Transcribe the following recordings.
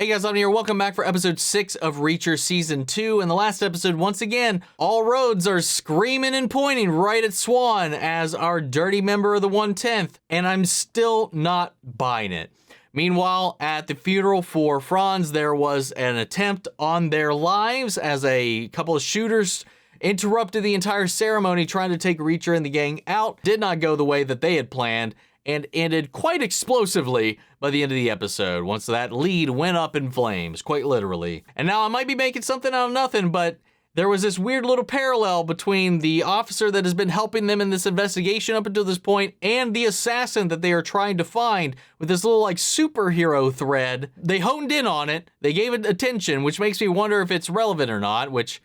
Hey guys, I'm here. Welcome back for episode 6 of Reacher Season 2. In the last episode, once again, all roads are screaming and pointing right at Swan as our dirty member of the 110th, and I'm still not buying it. Meanwhile, at the funeral for Franz, there was an attempt on their lives as a couple of shooters interrupted the entire ceremony trying to take Reacher and the gang out. Did not go the way that they had planned, and ended quite explosively by the end of the episode, once that lead went up in flames, quite literally. And now I might be making something out of nothing, but there was this weird little parallel between the officer that has been helping them in this investigation up until this point and the assassin that they are trying to find, with this little like superhero thread. They honed in on it, they gave it attention, which makes me wonder if it's relevant or not, which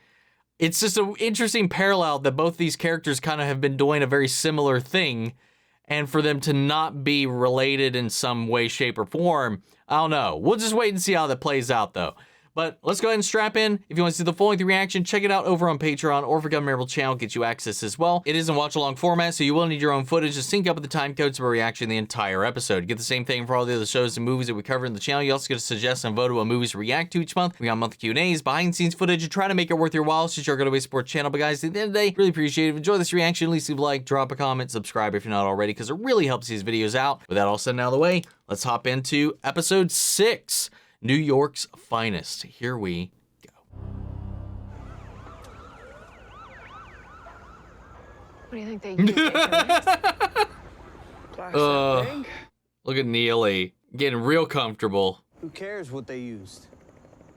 it's just an interesting parallel that both these characters kind of have been doing a very similar thing. And for them to not be related in some way, shape, or form, I don't know. We'll just wait and see how that plays out, though. But let's go ahead and strap in. If you want to see the full-length reaction, check it out over on Patreon, or if a memorable channel gets you access as well. It is in watch-along format, so you will need your own footage to sync up with the time codes for reaction the entire episode. You get the same thing for all the other shows and movies that we cover in the channel. You also get to suggest and vote on movies to react to each month. We got monthly Q&As, behind-the-scenes footage, and try to make it worth your while, since you're going to support the channel. But guys, at the end of the day, really appreciate it. If you enjoy this reaction, at least leave a like, drop a comment, subscribe if you're not already, because it really helps these videos out. With that all said and out of the way, let's hop into episode 6, New York's Finest. Here we What do you think they use? Look at Neagley getting real comfortable. Who cares what they used?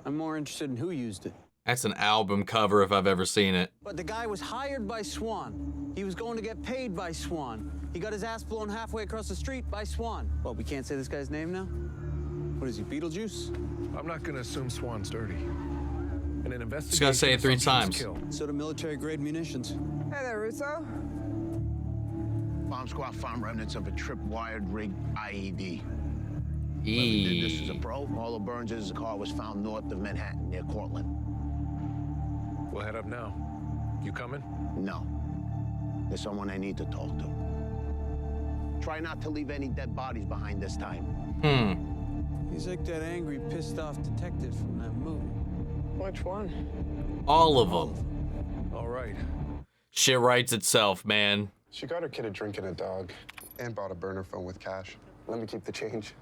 I'm more interested in who used it. That's an album cover if I've ever seen it. But the guy was hired by Swan. He was going to get paid by Swan. He got his ass blown halfway across the street by Swan. Well, we can't say this guy's name now? What is he, Beetlejuice? I'm not gonna assume Swan's dirty. And an investigation. Just gotta say it 3 times. So do military-grade munitions. Hey there, Russo. Bomb squad found remnants of a trip-wired rigged IED. Whoever did this is a pro. All of Burns' car was found north of Manhattan, near Cortland. We'll head up now. You coming? No. There's someone I need to talk to. Try not to leave any dead bodies behind this time. He's like that angry, pissed-off detective from that movie. Which one? All of them. All right. Shit writes itself, man. She got her kid a drink and a dog, and bought a burner phone with cash. Let me keep the change.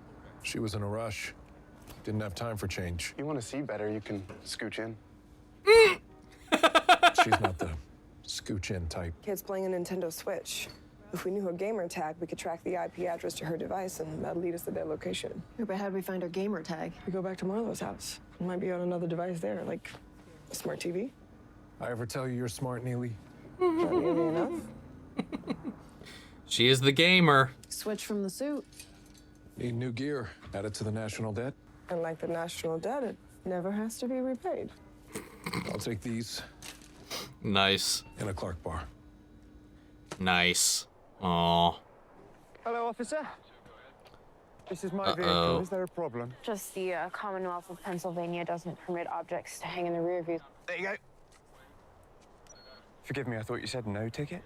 She was in a rush. Didn't have time for change. You want to see better, you can scooch in. She's not the scooch-in type. Kid's playing a Nintendo Switch. If we knew her gamer tag, we could track the IP address to her device, and that'd lead us to their location. Yeah, but how do we find her gamer tag? We go back to Marlo's house. It might be on another device there, like a smart TV. I ever tell you you're smart, Neagley? Not nearly enough. She is the gamer. Switch from the suit. Need new gear. Add it to the national debt. And like the national debt, it never has to be repaid. I'll take these Nice. and a Clark bar. Nice. Aw. Hello, officer. This is my Uh-oh. vehicle. Is there a problem? Just the Commonwealth of Pennsylvania doesn't permit objects to hang in the rear view. There you go. Forgive me, I thought you said no ticket.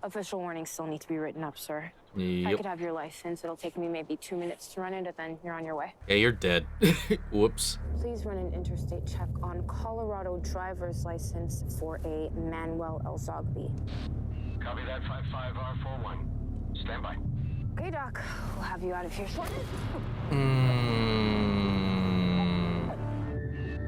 Official warnings still need to be written up, sir. I Yep. could have your license. It'll take me maybe 2 minutes to run it, and then you're on your way. Yeah, you're dead. Whoops. Please run an interstate check on Colorado driver's license for a Manuel Elzogby. Copy that, 55R41. Stand by. Okay, Doc. We'll have you out of here shortly.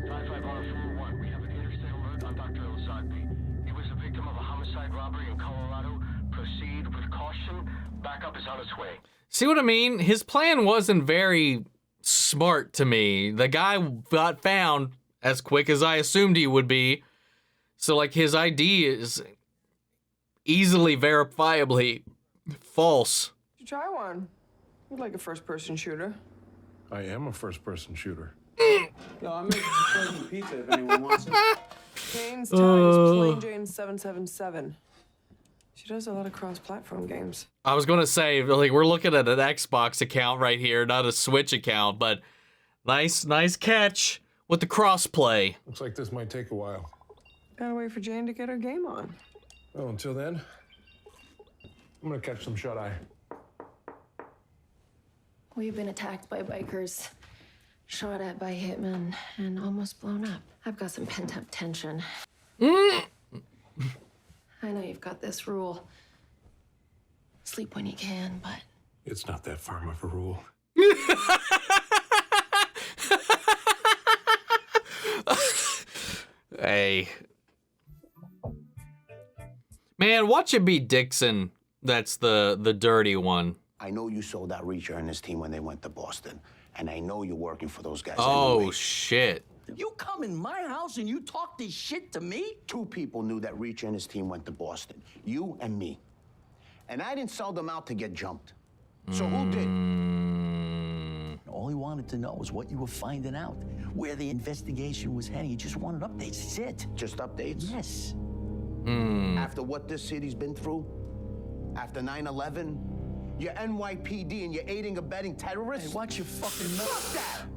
55R41. We have an interstate alert on Dr. Elzogby. He was a victim of a homicide robbery in Colorado. Proceed with caution. Backup is on its way. See what I mean? His plan wasn't very smart to me. The guy got found as quick as I assumed he would be. So, like, his ID is easily verifiably false. You try one. You'd like a first-person shooter. I am a first-person shooter. Yo, I'm making some frozen pizza if anyone wants it. Jane's tag is Plain Jane 777. She does a lot of cross-platform games. I was gonna say, like, we're looking at an Xbox account right here, not a Switch account, but nice catch with the crossplay. Looks like this might take a while. Gotta wait for Jane to get her game on. Well, until then, I'm gonna catch some shut-eye. We've been attacked by bikers. Shot at by hitmen and almost blown up. I've got some pent-up tension. I know you've got this rule. Sleep when you can, but... It's not that firm of a rule. Hey. Man, watch it be Dixon. That's the dirty one. I know you sold out Reacher and his team when they went to Boston. And I know you're working for those guys. Oh, anyway. shit. You come in my house and you talk this shit to me? 2 people knew that Reacher and his team went to Boston. You and me. And I didn't sell them out to get jumped. So who did? All he wanted to know was what you were finding out, where the investigation was heading. He just wanted updates. That's it. Just updates? Yes. After what this city's been through? After 9/11? You're NYPD and you're aiding and abetting terrorists? Hey, watch your fucking mouth. Fuck that!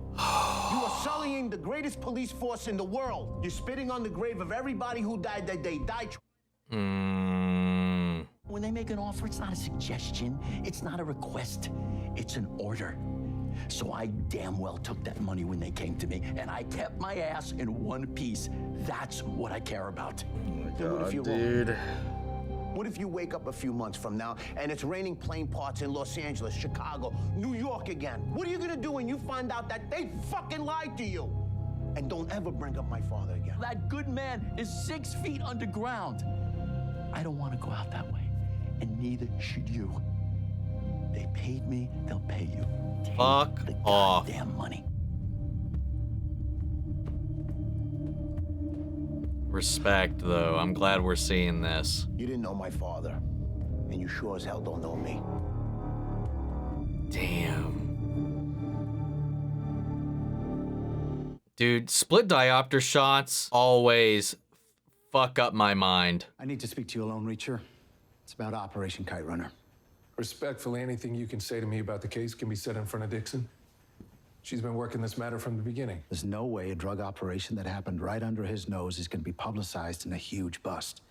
You are sullying the greatest police force in the world. You're spitting on the grave of everybody who died that they died. When they make an offer, it's not a suggestion. It's not a request. It's an order. So I damn well took that money when they came to me, and I kept my ass in one piece. That's what I care about. What if you're wrong? What if you wake up a few months from now and it's raining plane parts in Los Angeles, Chicago, New York again? What are you gonna do when you find out that they fucking lied to you? And don't ever bring up my father again. That good man is 6 feet underground. I don't want to go out that way, and neither should you. They paid me, they'll pay you. Take Fuck the off. goddamn money. Respect, though. I'm glad we're seeing this. You didn't know my father, and you sure as hell don't know me. Damn. Dude, split diopter shots always fuck up my mind. I need to speak to you alone, Reacher. It's about Operation Kite Runner. Respectfully, anything you can say to me about the case can be said in front of Dixon. She's been working this matter from the beginning. There's no way a drug operation that happened right under his nose is going to be publicized in a huge bust.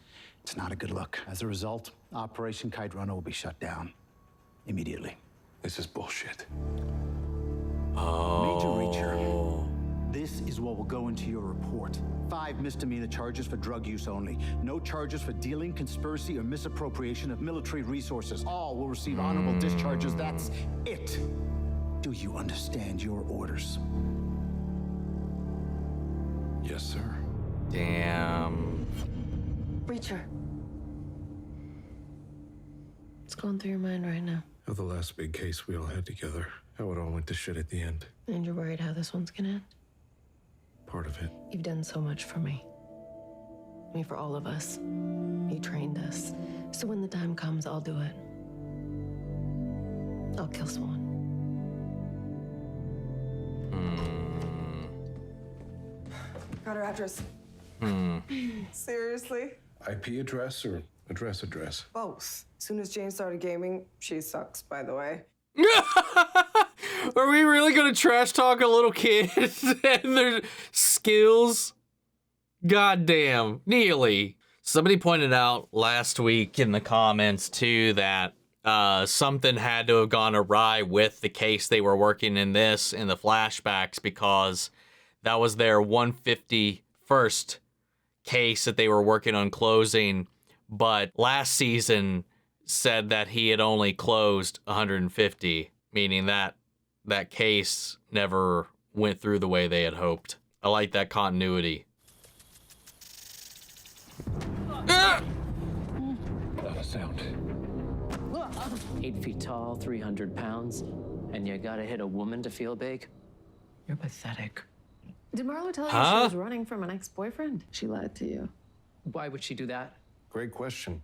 It's not a good look. As a result, Operation Kite Runner will be shut down immediately. This is bullshit. Major Reacher, this is what will go into your report. 5 misdemeanor charges for drug use only. No charges for dealing, conspiracy, or misappropriation of military resources. All will receive honorable discharges. That's it. Do you understand your orders? Yes, sir. Damn. Reacher. What's going through your mind right now? How the last big case we all had together, how it all went to shit at the end. And you're worried how this one's gonna end? Part of it. You've done so much for me. I mean, for all of us. You trained us. So when the time comes, I'll do it. I'll kill Swan. Got her address. Seriously? IP address or address? Both. As soon as Jane started gaming, she sucks, by the way. Are we really gonna trash talk a little kid and their skills? Goddamn. Neagley. Somebody pointed out last week in the comments too that something had to have gone awry with the case they were working in the flashbacks, because that was their 151st case that they were working on closing, but last season said that he had only closed 150, meaning that that case never went through the way they had hoped. I like that continuity. Not a sound. 8 feet tall, 300 pounds, and you gotta hit a woman to feel big? You're pathetic. Did Marlo tell you she was running from an ex-boyfriend? She lied to you. Why would she do that? Great question.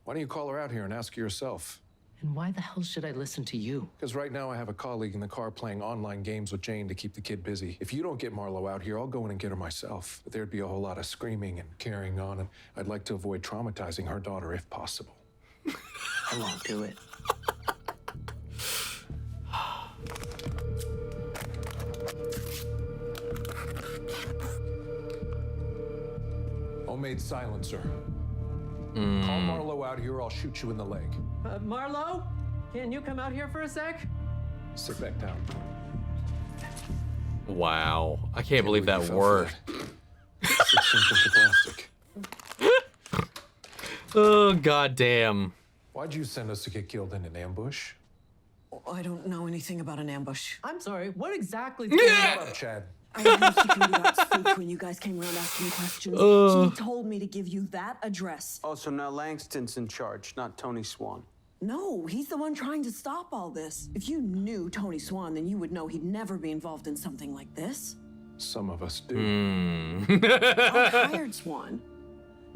Why don't you call her out here and ask her yourself? And why the hell should I listen to you? Because right now I have a colleague in the car playing online games with Jane to keep the kid busy. If you don't get Marlo out here, I'll go in and get her myself. But there'd be a whole lot of screaming and carrying on, and I'd like to avoid traumatizing her daughter if possible. I won't do it. Homemade silencer. Call Marlo out here or I'll shoot you in the leg. Marlo? Can you come out here for a sec? Sit back down. Wow. I can't believe that worked. 6 inches of plastic. Oh, goddamn. Why'd you send us to get killed in an ambush? I don't know anything about an ambush. I'm sorry, what exactly? Shut up, Chad. I knew security got spooked when you guys came around asking questions. He told me to give you that address. Oh, so now Langston's in charge, not Tony Swan. No, he's the one trying to stop all this. If you knew Tony Swan, then you would know he'd never be involved in something like this. Some of us do. I hired Swan.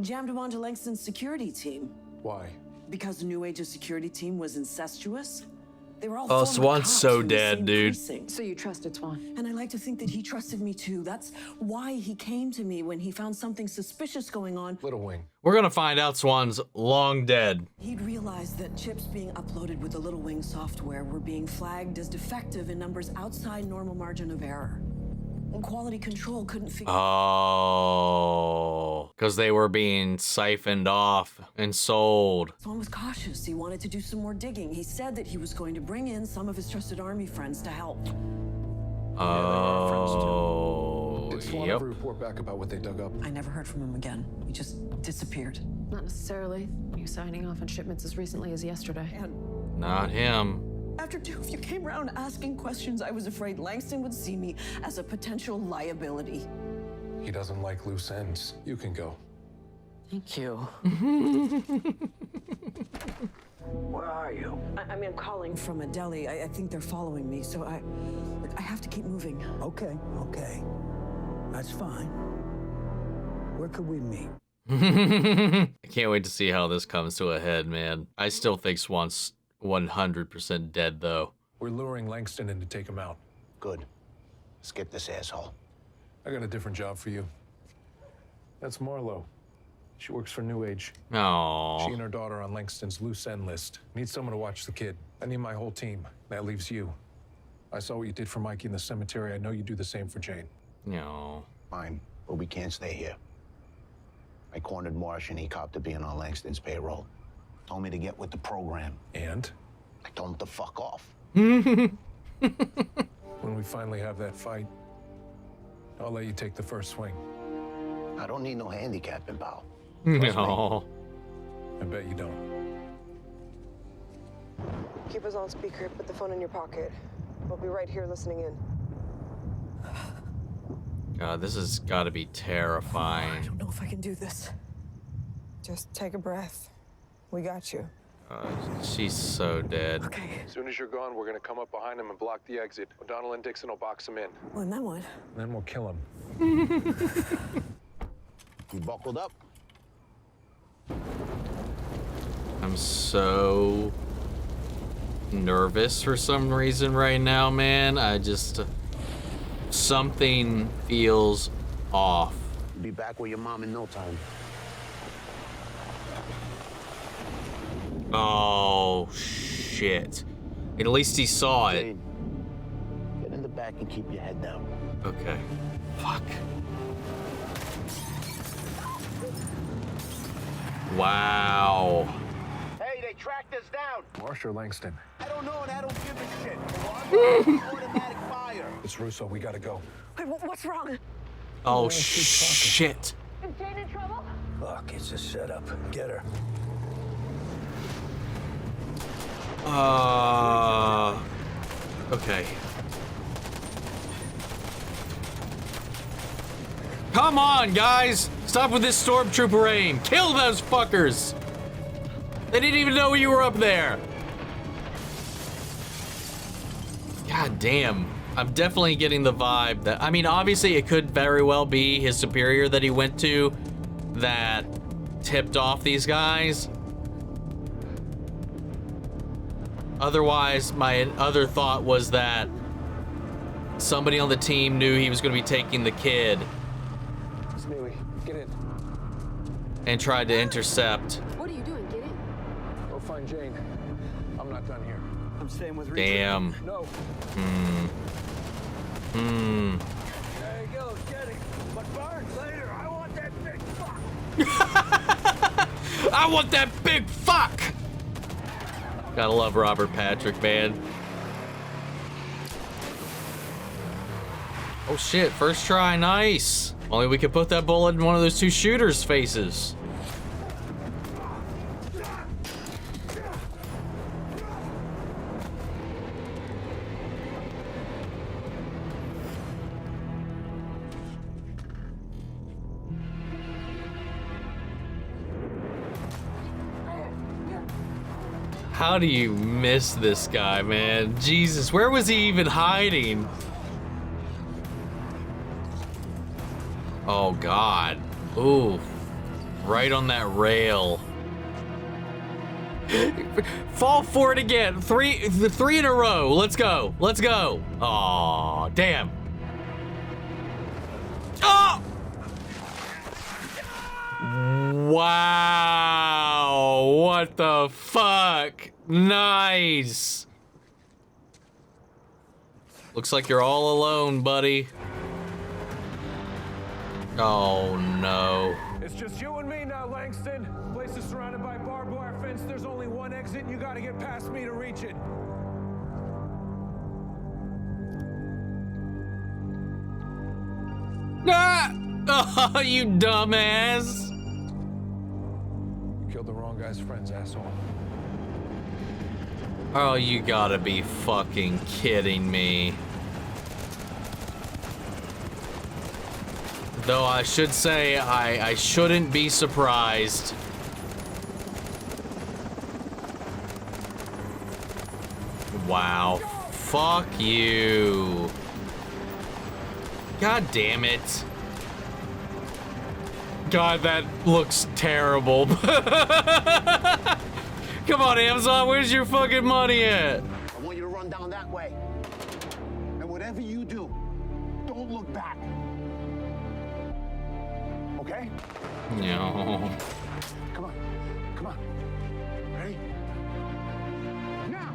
Jammed him onto Langston's security team. Why? Because the New Age's security team was incestuous. They were all Oh, former Swan's cops so from the dead, same dude. precinct. So you trusted Swan? And I like to think that he trusted me too. That's why he came to me when he found something suspicious going on. Little Wing. We're gonna find out Swan's long dead. He'd realized that chips being uploaded with the Little Wing software were being flagged as defective in numbers outside normal margin of error. And quality control couldn't figure. Oh, because they were being siphoned off and sold. Swan was cautious. He wanted to do some more digging. He said that he was going to bring in some of his trusted army friends to help. Oh, Did Swan yep. ever report back about what they dug up? I never heard from him again. He just disappeared. Not necessarily. You signing off on shipments as recently as yesterday. And Not him. after two of you came around asking questions, I was afraid Langston would see me as a potential liability. He doesn't like loose ends. You can go. Thank you. Where are you? I mean, I'm calling from a deli. I think they're following me, so I have to keep moving. Okay. That's fine. Where could we meet? I can't wait to see how this comes to a head, man. I still think Swan's 100% dead, though. We're luring Langston in to take him out. Good. Let's get this asshole. I got a different job for you. That's Marlo. She works for New Age. Oh. She and her daughter are on Langston's loose end list. Need someone to watch the kid. I need my whole team. That leaves you. I saw what you did for Mikey in the cemetery. I know you do the same for Jane. No. Fine, but we can't stay here. I cornered Marsh and he copped to being on Langston's payroll. Told me to get with the program. And? I told him to fuck off. When we finally have that fight, I'll let you take the first swing. I don't need no handicapping, pal. No. I bet you don't. Keep us on speaker, put the phone in your pocket. We'll be right here listening in. God, this has got to be terrifying. I don't know if I can do this. Just take a breath. We got you. She's so dead. Okay. As soon as you're gone, we're gonna come up behind him and block the exit. O'Donnell and Dixon will box him in. Well, and then what? And then we'll kill him. You buckled up? I'm so nervous for some reason right now, man. I just... something feels off. You'll be back with your mom in no time. Oh, shit. At least he saw it. Jane, get in the back and keep your head down. Okay. Fuck. Wow. Hey, they tracked us down. Marsh or Langston? I don't know and I don't give a shit. Automatic fire. It's Russo. We gotta go. Wait, what's wrong? Oh, shit. Is Jane in trouble? Fuck, it's a setup. Get her. Okay. Come on, guys! Stop with this stormtrooper aim! Kill those fuckers! They didn't even know you were up there! God damn. I'm definitely getting the vibe that... I mean, obviously it could very well be his superior that he went to that tipped off these guys. Otherwise, my other thought was that somebody on the team knew he was going to be taking the kid Neagley, get in. and tried to intercept. What are you doing? Get in. Go find Jane. I'm not done here. I'm staying with Ritchson. Damn. No. Hmm. There he goes, get it. But Barnes later, I want that big fuck. I want that big fuck! Gotta love Robert Patrick, man. Oh shit, first try, nice. Only we could put that bullet in one of those two shooters' faces. How do you miss this guy, man? Jesus, where was he even hiding? Oh God. Ooh. Right on that rail. Fall for it again. Three in a row. Let's go. Let's go. Aw, damn. Oh! Wow. What the fuck? Nice. Looks like you're all alone, buddy. Oh no. It's just you and me now, Langston. Place is surrounded by barbed wire fence. There's only one exit, and you gotta get past me to reach it. Ah! Oh, you dumbass. You killed the wrong guy's friends, asshole. Oh, you gotta be fucking kidding me. Though I should say, I shouldn't be surprised. Wow. Fuck you. God damn it. God, that looks terrible. Come on, Amazon, where's your fucking money at? I want you to run down that way. And whatever you do, don't look back. Okay? No. Come on. Come on. Ready? Now!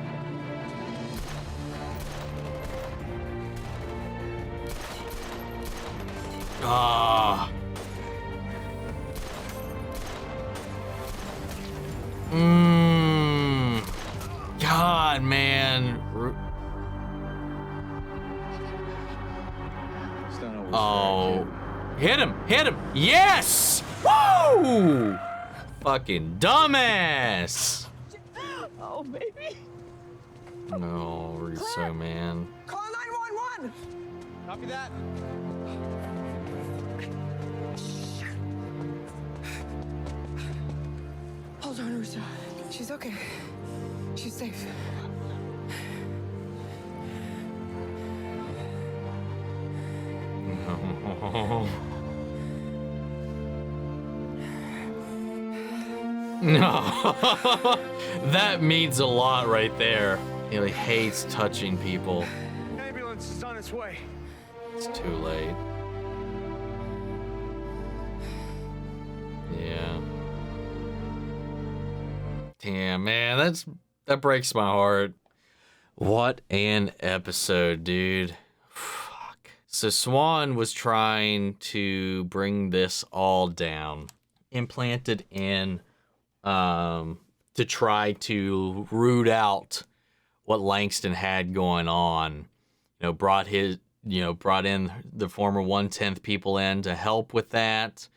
Ah. God, man. Oh. Hit him. Hit him. Yes! Woo! Fucking dumbass. Oh, baby. No, Russo, man. Call 911. Copy that. Hold on, Russo. She's okay. She's safe. No. That means a lot right there. He really hates touching people. Ambulance is on its way. It's too late. Yeah. Damn, man, that breaks my heart. What an episode, dude. Fuck. So Swan was trying to bring this all down, implanted in to try to root out what Langston had going on. You know, brought in the former 1/10 people in to help with that,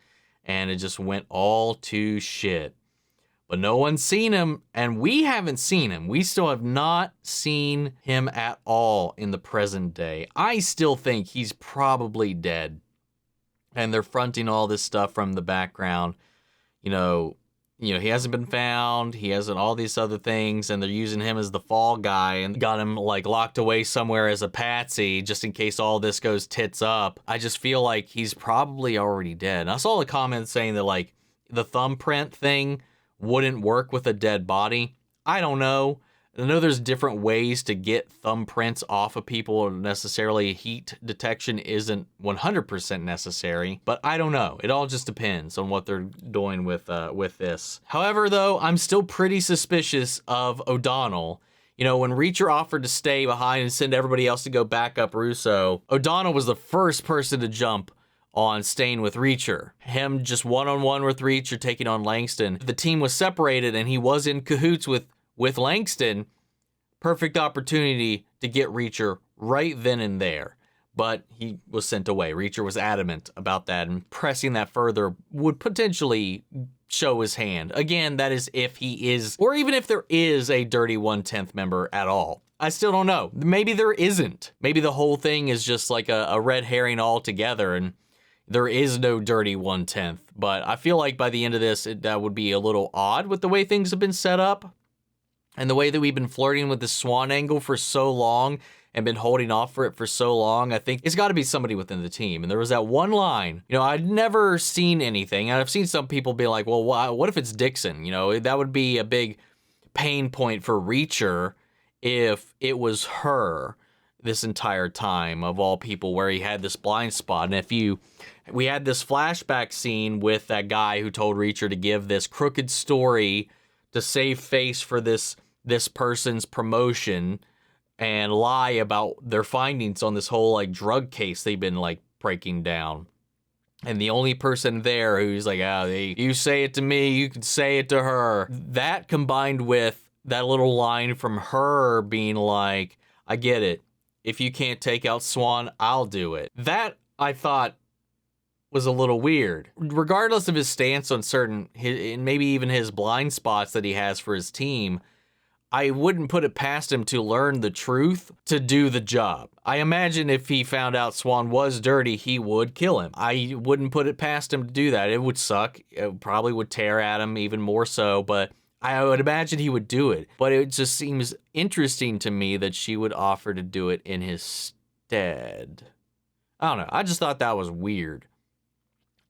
and it just went all to shit. But no one's seen him, and we haven't seen him. We still have not seen him at all in the present day. I still think he's probably dead. And they're fronting all this stuff from the background. You know, he hasn't been found. He hasn't all these other things, and they're using him as the fall guy and got him like locked away somewhere as a patsy just in case all this goes tits up. I just feel like he's probably already dead. And I saw the comments saying that like the thumbprint thing wouldn't work with a dead body. I don't know. I know there's different ways to get thumbprints off of people. Necessarily heat detection isn't 100% necessary, but I don't know. It all just depends on what they're doing with this. However, though, I'm still pretty suspicious of O'Donnell. You know, when Reacher offered to stay behind and send everybody else to go back up Russo, O'Donnell was the first person to jump on staying with Reacher. Him just one-on-one with Reacher, taking on Langston. The team was separated and he was in cahoots with Langston. Perfect opportunity to get Reacher right then and there. but he was sent away. Reacher was adamant about that, and pressing that further would potentially show his hand. Again, that is if he is, or even if there is a dirty 1/10 member at all. I still don't know. Maybe there isn't. Maybe the whole thing is just like a red herring altogether, and there is no dirty 1/10. But I feel like by the end of this, that would be a little odd with the way things have been set up and the way that we've been flirting with the Swan angle for so long and been holding off for it for so long. I think it's got to be somebody within the team. And there was that one line, I'd never seen anything. And I've seen some people be like, well, what if it's Dixon? That would be a big pain point for Reacher if it was her this entire time of all people, where he had this blind spot. And we had this flashback scene with that guy who told Reacher to give this crooked story to save face for this person's promotion and lie about their findings on this whole like drug case they've been like breaking down. And the only person there who's like, you say it to me, you can say it to her. That combined with that little line from her being like, I get it. If you can't take out Swan, I'll do it. That, I thought, was a little weird. Regardless of his stance on and maybe even his blind spots that he has for his team, I wouldn't put it past him to learn the truth to do the job. I imagine if he found out Swan was dirty, he would kill him. I wouldn't put it past him to do that. It would suck. It probably would tear at him even more so, but I would imagine he would do it. But it just seems interesting to me that she would offer to do it in his stead. I don't know. I just thought that was weird.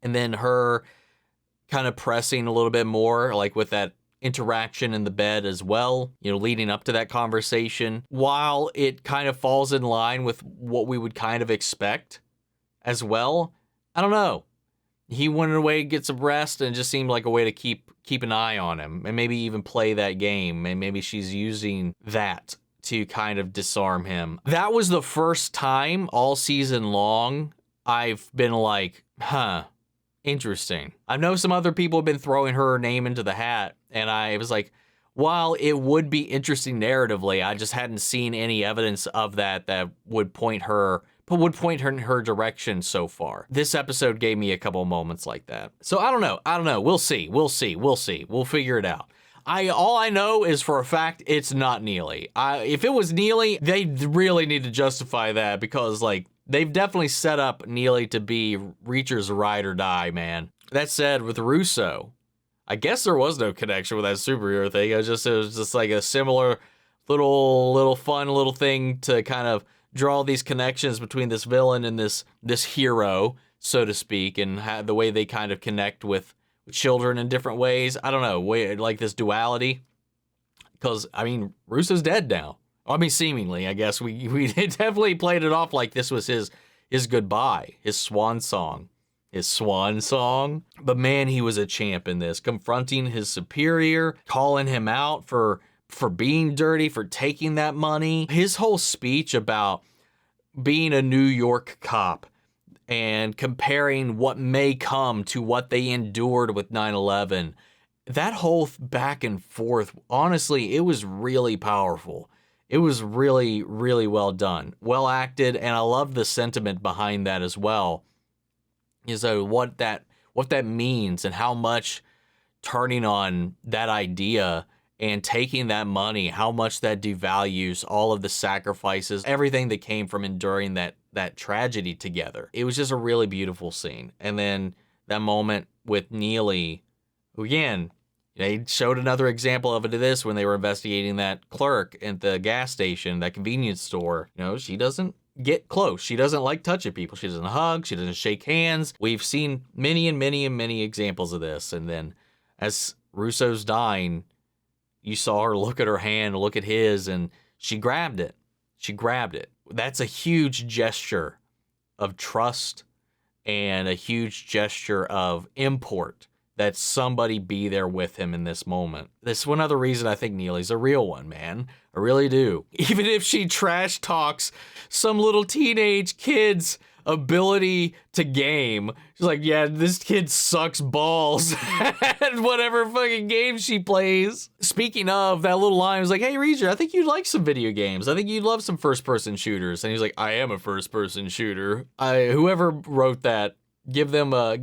And then her kind of pressing a little bit more, like with that interaction in the bed as well, leading up to that conversation, while it kind of falls in line with what we would kind of expect as well. I don't know. He went away, get some rest, and it just seemed like a way to keep an eye on him and maybe even play that game. And maybe she's using that to kind of disarm him. That was the first time all season long I've been like, interesting. I know some other people have been throwing her name into the hat, and I was like, while it would be interesting narratively, I just hadn't seen any evidence of that would point her in her direction so far. This episode gave me a couple moments like that. So I don't know. We'll see. We'll figure it out. All I know is for a fact it's not Neagley. If it was Neagley, they really need to justify that, because like they've definitely set up Neagley to be Reacher's ride or die, man. That said, with Russo, I guess there was no connection with that superhero thing. It was just like a similar little fun little thing to kind of draw these connections between this villain and this hero, so to speak, and the way they kind of connect with children in different ways. I don't know, like this duality. Because, I mean, Russo's dead now. I mean, seemingly, I guess. We definitely played it off like this was his goodbye, his swan song. But man, he was a champ in this, confronting his superior, calling him out for being dirty, for taking that money. His whole speech about being a New York cop and comparing what may come to what they endured with 9/11. That whole back and forth, honestly, it was really powerful. It was really, really well done, well acted, and I love the sentiment behind that as well. Is what that means and how much turning on that idea and taking that money, how much that devalues all of the sacrifices, everything that came from enduring that tragedy together. It was just a really beautiful scene. And then that moment with Neagley, who again, they showed another example of it to this when they were investigating that clerk at the gas station, that convenience store. She doesn't get close. She doesn't like touching people. She doesn't hug. She doesn't shake hands. We've seen many and many and many examples of this. And then as Russo's dying, you saw her look at her hand, look at his, and she grabbed it. That's a huge gesture of trust and a huge gesture of import that somebody be there with him in this moment. That's one other reason I think Neagley's a real one, man. I really do. Even if she trash talks some little teenage kids ability to game. She's like, yeah, this kid sucks balls at whatever fucking game she plays. Speaking of, that little line was like, hey, Reacher, I think you'd like some video games. I think you'd love some first-person shooters. And he's like, I am a first-person shooter. Whoever wrote that, give them a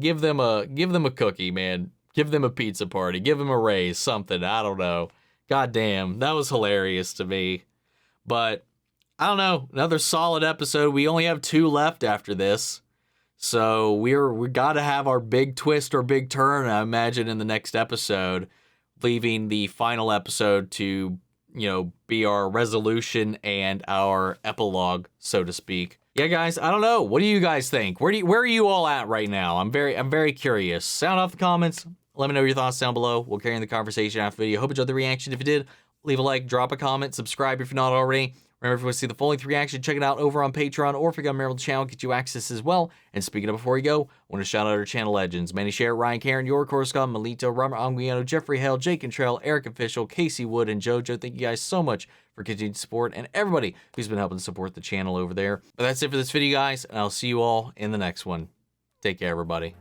cookie, man. Give them a pizza party. Give them a raise, something. I don't know. God damn, that was hilarious to me. But I don't know, another solid episode. We only have 2 left after this. So we got to have our big twist or big turn, I imagine, in the next episode, leaving the final episode to, you know, be our resolution and our epilogue, so to speak. Yeah, guys, I don't know. What do you guys think? Where are you all at right now? I'm very curious. Sound off the comments. Let me know your thoughts down below. We'll carry on the conversation after the video. Hope you enjoyed the reaction. If you did, leave a like, drop a comment, subscribe if you're not already. Remember, if you want to see the full-length reaction, check it out over on Patreon, or if you got a member of the channel, get you access as well. And speaking of before you go, I want to shout out our channel legends: Manny Share, Ryan Karen, York, Orozco, Melito, Robert Anguiano, Jeffrey Hale, Jake Cantrell, Eric Official, Casey Wood, and JoJo. Thank you guys so much for continued support, and everybody who's been helping support the channel over there. But that's it for this video, guys, and I'll see you all in the next one. Take care, everybody.